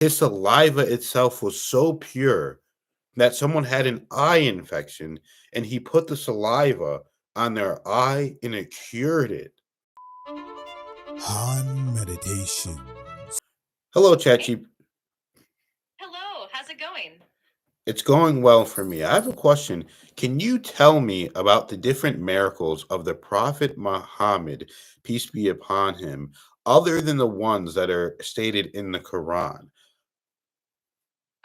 His saliva itself was so pure that someone had an eye infection and he put the saliva on their eye and it cured it. Han meditation. Hello, Hey, Chachi. hello, how's it going? It's going well for me. I have a question. Can you tell me about the different miracles of the Prophet Muhammad, peace be upon him, other than the ones that are stated in the Quran?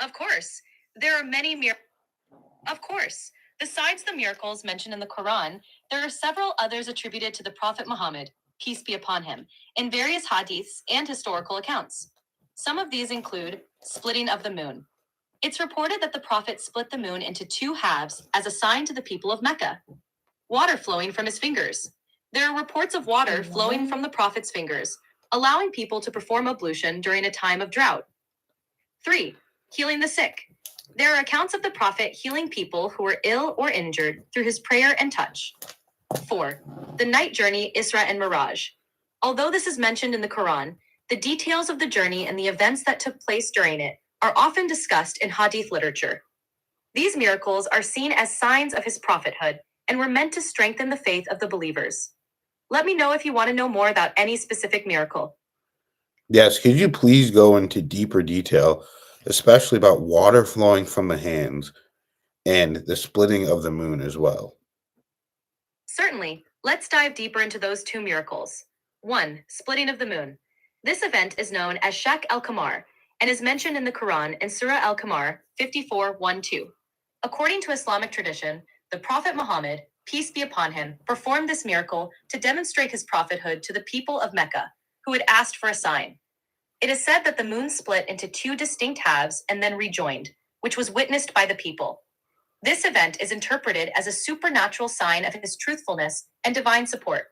Of course, there are many miracles. Of course, besides the miracles mentioned in the Quran, there are several others attributed to the Prophet Muhammad, peace be upon him, in various hadiths and historical accounts. Some of these include splitting of the moon. It's reported that the Prophet split the moon into two halves as a sign to the people of Mecca. Water flowing from his fingers. There are reports of water flowing from the Prophet's fingers, allowing people to perform ablution during a time of drought. 3. Healing the sick. There are accounts of the Prophet healing people who were ill or injured through his prayer and touch. 4. The night journey, Isra and Miraj. Although this is mentioned in the Quran, the details of the journey and the events that took place during it are often discussed in Hadith literature. These miracles are seen as signs of his prophethood and were meant to strengthen the faith of the believers. Let me know if you want to know more about any specific miracle. Yes, could you please go into deeper detail, especially about water flowing from the hands and the splitting of the moon as well? Certainly, let's dive deeper into those two miracles. 1. Splitting of the moon. This event is known as Shak al-Qamar and is mentioned in the Quran in Surah al-Qamar 54:1-2. According to Islamic tradition, the Prophet Muhammad, peace be upon him, performed this miracle to demonstrate his prophethood to the people of Mecca, who had asked for a sign. It is said that the moon split into two distinct halves and then rejoined, which was witnessed by the people. This event is interpreted as a supernatural sign of his truthfulness and divine support.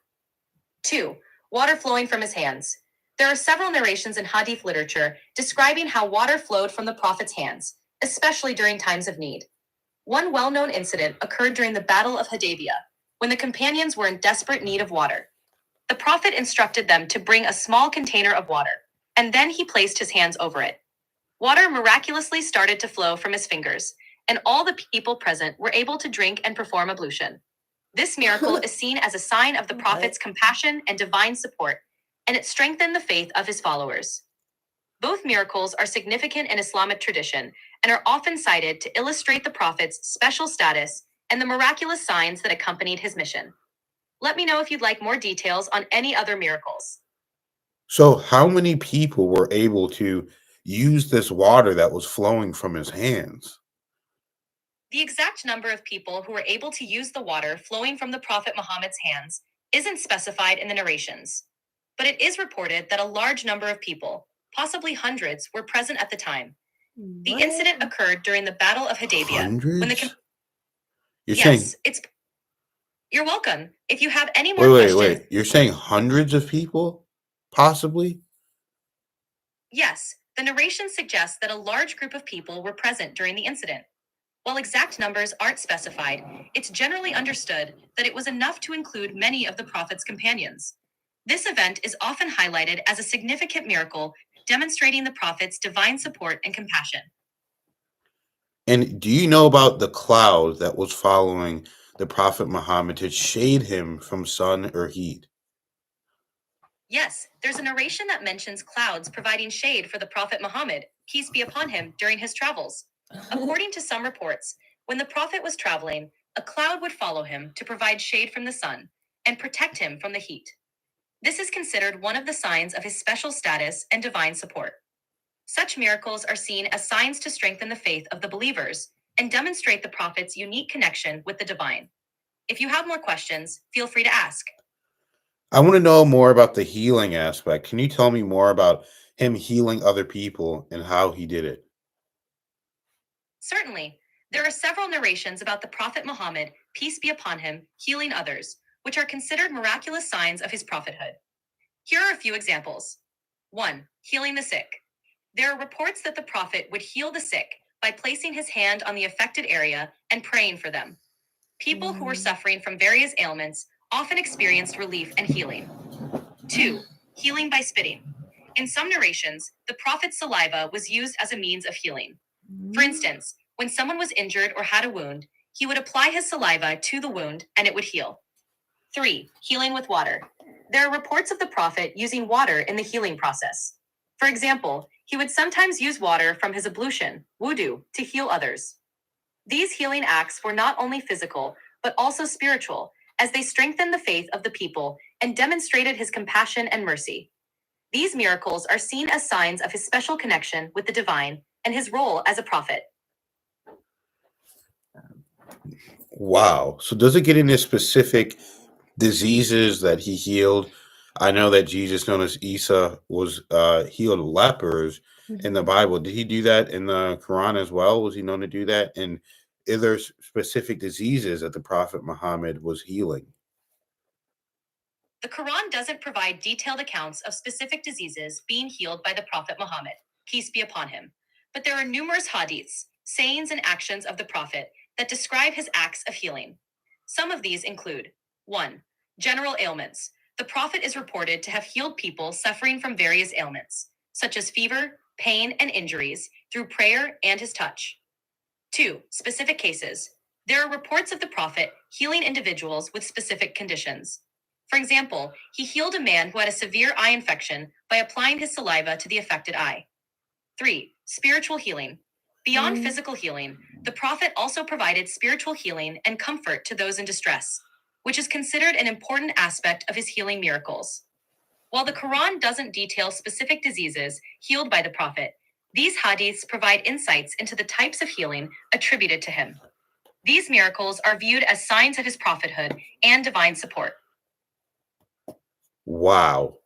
2. Water flowing from his hands. There are several narrations in Hadith literature describing how water flowed from the Prophet's hands, especially during times of need. One well known incident occurred during the Battle of Hudaybiyah, when the companions were in desperate need of water. The Prophet instructed them to bring a small container of water, and then he placed his hands over it. Water miraculously started to flow from his fingers, and all the people present were able to drink and perform ablution. This miracle is seen as a sign of the Prophet's compassion and divine support, and it strengthened the faith of his followers. Both miracles are significant in Islamic tradition and are often cited to illustrate the Prophet's special status and the miraculous signs that accompanied his mission. Let me know if you'd like more details on any other miracles. So, how many people were able to use this water that was flowing from his hands? The exact number of people who were able to use the water flowing from the Prophet Muhammad's hands isn't specified in the narrations, but it is reported that a large number of people, possibly hundreds, were present at the time. The incident occurred during the Battle of Hudaybiyah, when the Hundreds? You're saying, yes, it's you're welcome. If you have any more wait, wait, questions, wait. You're saying hundreds of people? Possibly? yes, the narration suggests that a large group of people were present during the incident. While exact numbers aren't specified, it's generally understood that it was enough to include many of the Prophet's companions. This event is often highlighted as a significant miracle, demonstrating the Prophet's divine support and compassion. And do you know about the cloud that was following the Prophet Muhammad to shade him from sun or heat? Yes, there's a narration that mentions clouds providing shade for the Prophet Muhammad, peace be upon him, during his travels. According to some reports, when the Prophet was traveling, a cloud would follow him to provide shade from the sun and protect him from the heat. This is considered one of the signs of his special status and divine support. Such miracles are seen as signs to strengthen the faith of the believers and demonstrate the Prophet's unique connection with the divine. If you have more questions, feel free to ask. I want to know more about the healing aspect. Can you tell me more about him healing other people and how he did it? Certainly, there are several narrations about the Prophet Muhammad, peace be upon him, healing others, which are considered miraculous signs of his prophethood. Here are a few examples. 1. Healing the sick. There are reports that the Prophet would heal the sick by placing his hand on the affected area and praying for them. People who were suffering from various ailments often experienced relief and healing. 2. Healing by spitting. In some narrations, the prophet's saliva was used as a means of healing. For instance, when someone was injured or had a wound, he would apply his saliva to the wound and it would heal. 3. Healing with water. There are reports of the prophet using water in the healing process. For example, he would sometimes use water from his ablution, wudu, to heal others. These healing acts were not only physical, but also spiritual, as they strengthened the faith of the people and demonstrated his compassion and mercy. These miracles are seen as signs of his special connection with the divine and his role as a prophet. Wow. So does it get into specific diseases that he healed? I know that Jesus, known as Isa, was healed lepers in the Bible. Did he do that in the Quran as well? Was he known to do that? And are there specific diseases that the Prophet Muhammad was healing? The Quran doesn't provide detailed accounts of specific diseases being healed by the Prophet Muhammad, peace be upon him. But there are numerous hadiths, sayings, and actions of the Prophet that describe his acts of healing. Some of these include 1. General ailments. The Prophet is reported to have healed people suffering from various ailments, such as fever, pain, and injuries, through prayer and his touch. 2. Specific cases. There are reports of the Prophet healing individuals with specific conditions. For example, he healed a man who had a severe eye infection by applying his saliva to the affected eye. 3. Spiritual healing. Beyond physical healing, the Prophet also provided spiritual healing and comfort to those in distress, which is considered an important aspect of his healing miracles. While the Quran doesn't detail specific diseases healed by the Prophet, these hadiths provide insights into the types of healing attributed to him. These miracles are viewed as signs of his prophethood and divine support. Wow.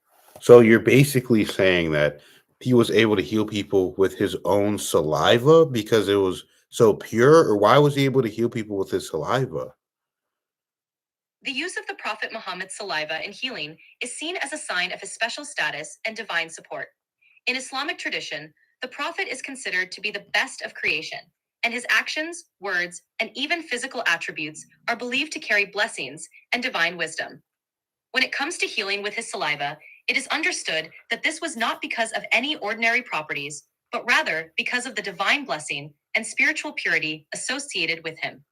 So you're basically saying that he was able to heal people with his own saliva because it was so pure, or why was he able to heal people with his saliva? The use of the Prophet Muhammad's saliva in healing is seen as a sign of his special status and divine support. In Islamic tradition, the Prophet is considered to be the best of creation, and his actions, words, and even physical attributes are believed to carry blessings and divine wisdom. When it comes to healing with his saliva, it is understood that this was not because of any ordinary properties, but rather because of the divine blessing and spiritual purity associated with him.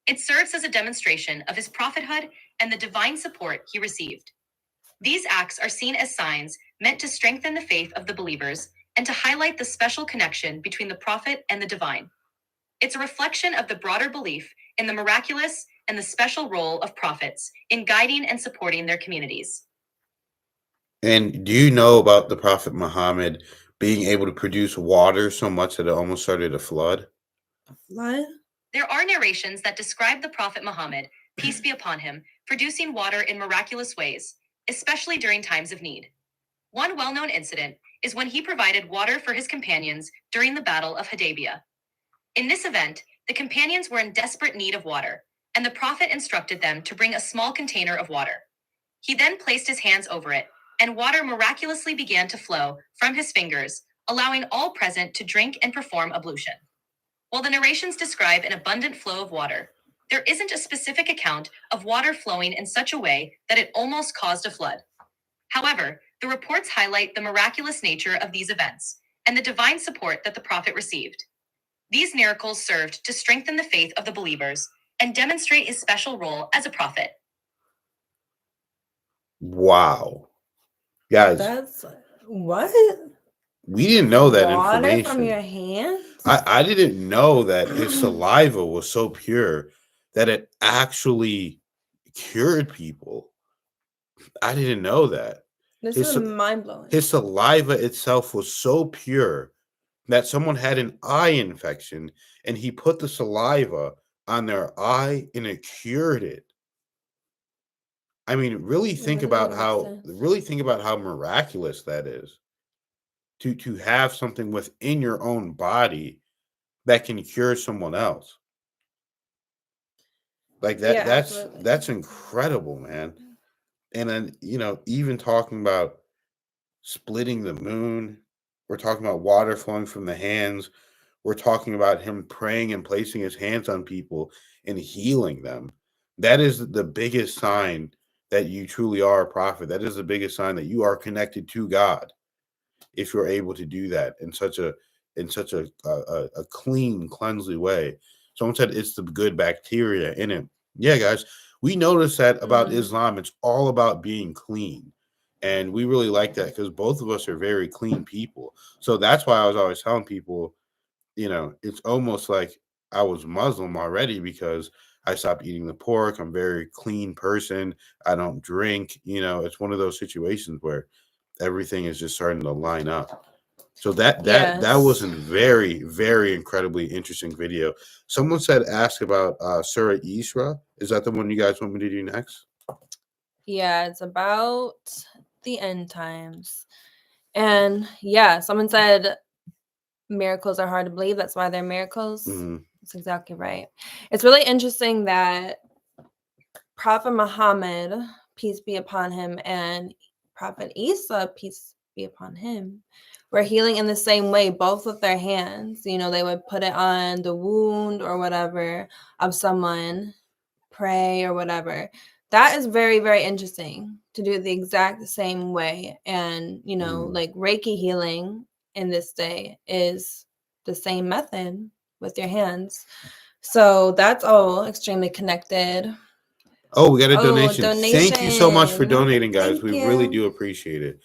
It serves as a demonstration of his prophethood and the divine support he received. These acts are seen as signs meant to strengthen the faith of the believers and to highlight the special connection between the prophet and the divine. It's a reflection of the broader belief in the miraculous and the special role of prophets in guiding and supporting their communities. And do you know about the Prophet Muhammad being able to produce water so much that it almost started a flood? What? There are narrations that describe the Prophet Muhammad, peace be upon him, producing water in miraculous ways, especially during times of need. One well-known incident is when he provided water for his companions during the Battle of Hudaybiyah. In this event, the companions were in desperate need of water, and the Prophet instructed them to bring a small container of water. He then placed his hands over it, and water miraculously began to flow from his fingers, allowing all present to drink and perform ablution. While the narrations describe an abundant flow of water, there isn't a specific account of water flowing in such a way that it almost caused a flood. However, the reports highlight the miraculous nature of these events and the divine support that the Prophet received. These miracles served to strengthen the faith of the believers and demonstrate his special role as a prophet. Wow. Guys, That's what? we didn't know that Water from information. your hands? I didn't know that his saliva was so pure that it actually cured people. I didn't know that. This His, is sa- mind blowing. his saliva itself was so pure that someone had an eye infection and he put the saliva on their eye and it cured it. I mean, really think about how miraculous that is. To have something within your own body that can cure someone else. Like Yeah, that's absolutely. incredible, man. And then, even talking about splitting the moon, we're talking about water flowing from the hands. We're talking about him praying and placing his hands on people and healing them. That is the biggest sign that you truly are a prophet. That is the biggest sign that you are connected to God. if you're able to do that in such a clean, cleansly way. Someone said it's the good bacteria in it. Yeah, guys, we noticed that about Islam. It's all about being clean. And we really like that because both of us are very clean people. So that's why I was always telling people, it's almost like I was Muslim already because I stopped eating the pork. I'm a very clean person. I don't drink. It's one of those situations where everything is just starting to line up. So that was a Yes. very, very incredibly interesting video. Someone said ask about Surah Isra. Is that the one you guys want me to do next? Yeah, it's about the end times. And yeah, someone said miracles are hard to believe. That's why they're miracles. Mhm. That's exactly right. It's really interesting that Prophet Muhammad, peace be upon him, and Prophet Isa, peace be upon him, were healing in the same way, both with their hands. They would put it on the wound or whatever of someone, pray or whatever. That is very, very interesting to do it the exact same way. And, like Reiki healing in this day is the same method with your hands. So that's all extremely connected. Oh, we got a Oh, donation. Thank you so much for donation. donating, guys. Thank We really you. do appreciate it.